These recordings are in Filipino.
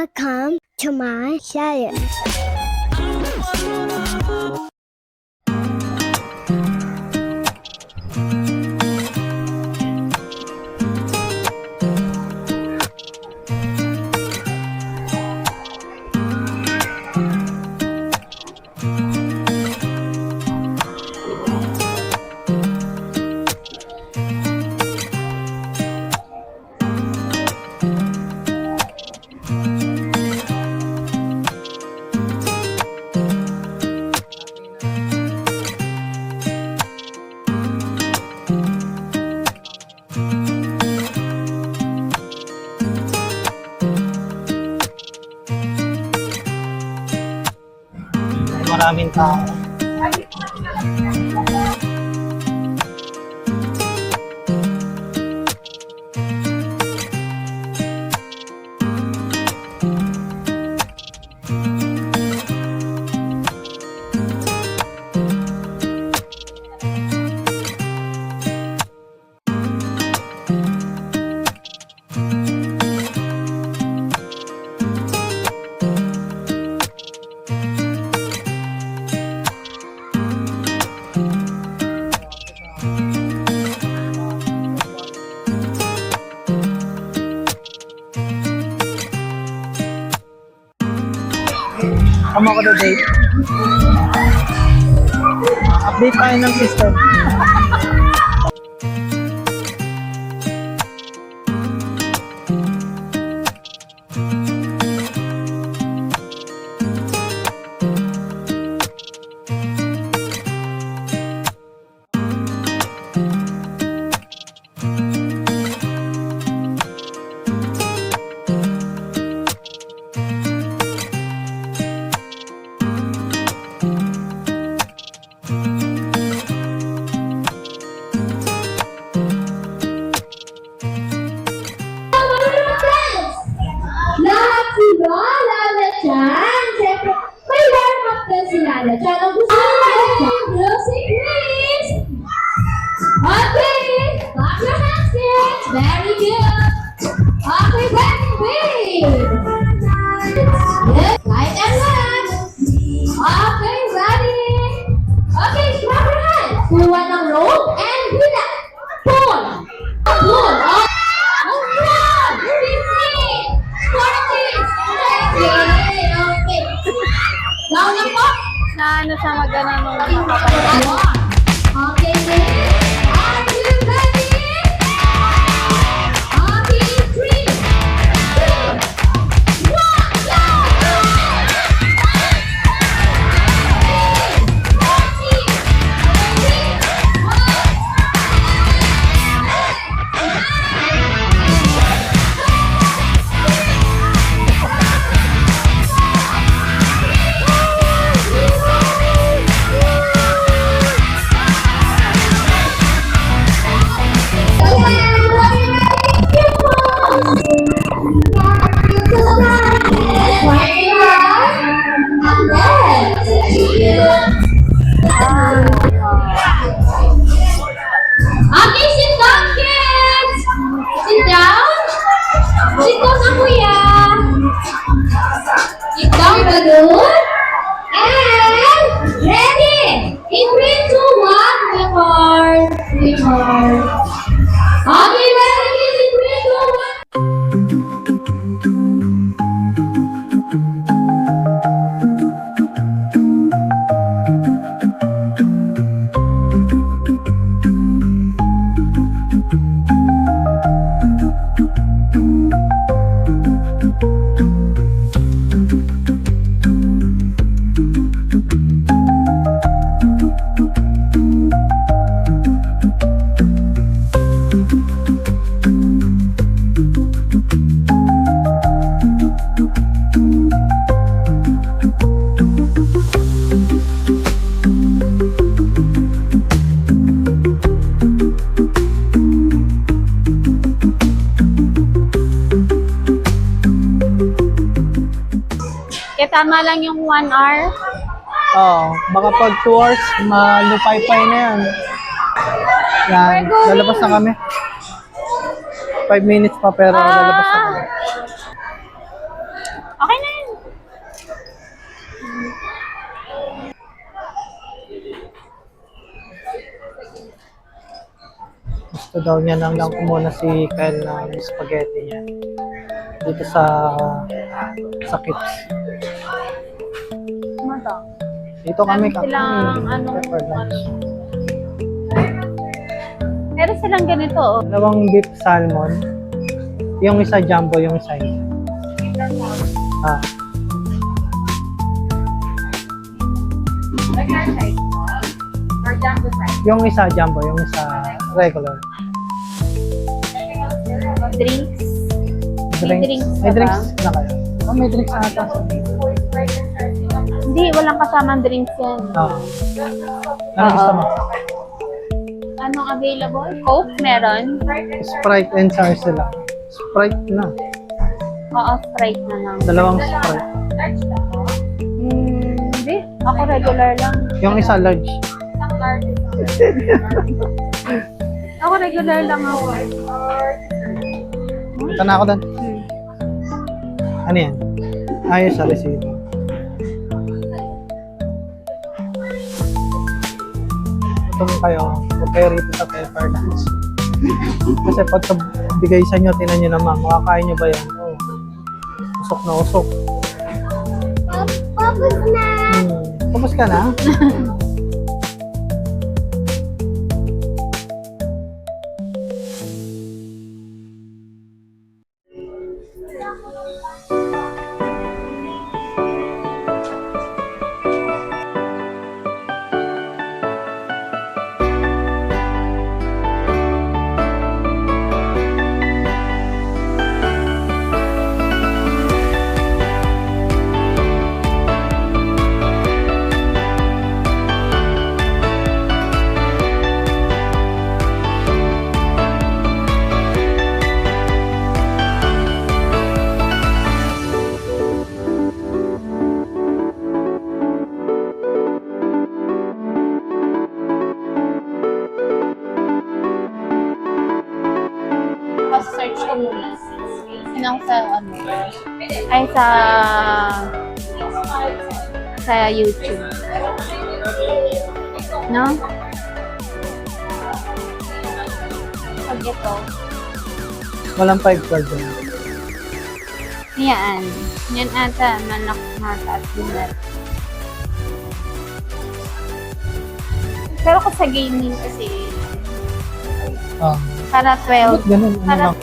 Welcome to my channel. Maraming tao. Tama ko na date. Update tayo ng system. Siyempre, may warm-up din si Lala Chan. Ang gusto niya, music please! Okay! Clap your hands, kids! Very good! Okay, ready, wait! Yes, light and left! Okay, ready! Okay, clap your hands! Kuha ng rope and hila! Pull! Pull! Okay! Pull! 15! 40! 30! Okay. Down na po. Na ano siya magana nung nakapagod. Okay, next. Are you ready? Okay, 3, 2, 1, go! Okay, sit down, kids! Sit down! Sit down na, kuya! Sit down, balloon! And ready! In 3, 2, 1, record! Record! Okay, ready, kids? In 3, 2, 1. Tama lang yung 1 hour. Oo, baka pag 2 hours, malupay-pay na yan. Yan, lalabas na kami. 5 minutes pa pero lalabas na kami. Gusto daw niya nang lang muna si Kyle ng spaghetti niya. Dito sa Kips. Ano to? Dito kami Meron silang pepper lunch. Meron silang ganito, oh. Dalawang beef salmon. Yung isa jumbo, yung isa hindi. Ah, Or jumbo size. yung isa jumbo, yung isa regular. Drinks. May drinks May ka drinks na kayo. Oh, may drinks na ata. Hindi, walang kasamang drinks yan. Ah. Ano gusto mo? Anong available? Coke, meron. Sprite and sour sila. Sprite na. Oo, Sprite na lang. Dalawang Sprite. Hindi. Ako regular lang. Yung isa large. Ako regular lang ako. Punta na ako doon. Ano yan? Ayos sa receipt. Ito kayo. Huwag kayo rito sa pepper lunch. Kasi pagka bigay sa inyo, tinan nyo naman, makakain nyo ba yan? Oh. Usok na usok. Tapos na. Tapos ka na? Search ko muna. Sinang sa ano? Ay, sa YouTube. No? Pag ito. Walang 5 card doon. Yan. Yan ata. Mataas din natin. Pero kung sa gaming kasi, Ah. para 12. Ba't ganun? Ano Para lang?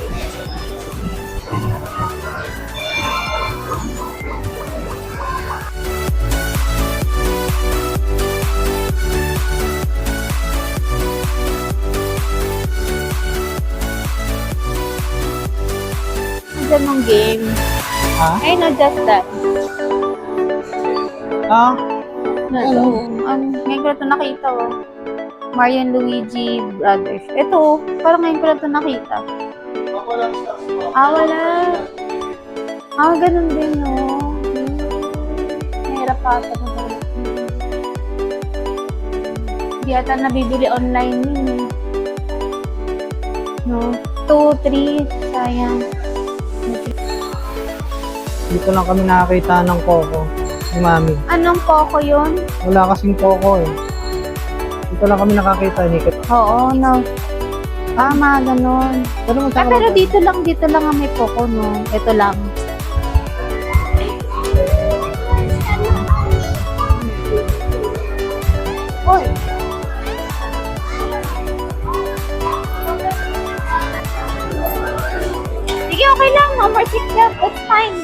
Diyan ng game. Ha? I know just that. Ah? Ngayon ko na ito nakita, oh. Mario and Luigi Brothers. Ito, parang ngayon ko na ito nakita. Wala. Ganun din, oh. Mahirap ata na ito. Hindi ata nabibili online yun, eh. No? 2, 3, sayang. Dito lang kami nakakita ng Coco ni Mami. Anong Coco yun? Wala kasing Coco eh. Dito lang kami nakakita ni Kit. Oo, no. Mga ganun. Pero Pero dito lang ang may Coco, no? Ito lang. Oy! Sige, okay lang. No more seatbelt. That's fine.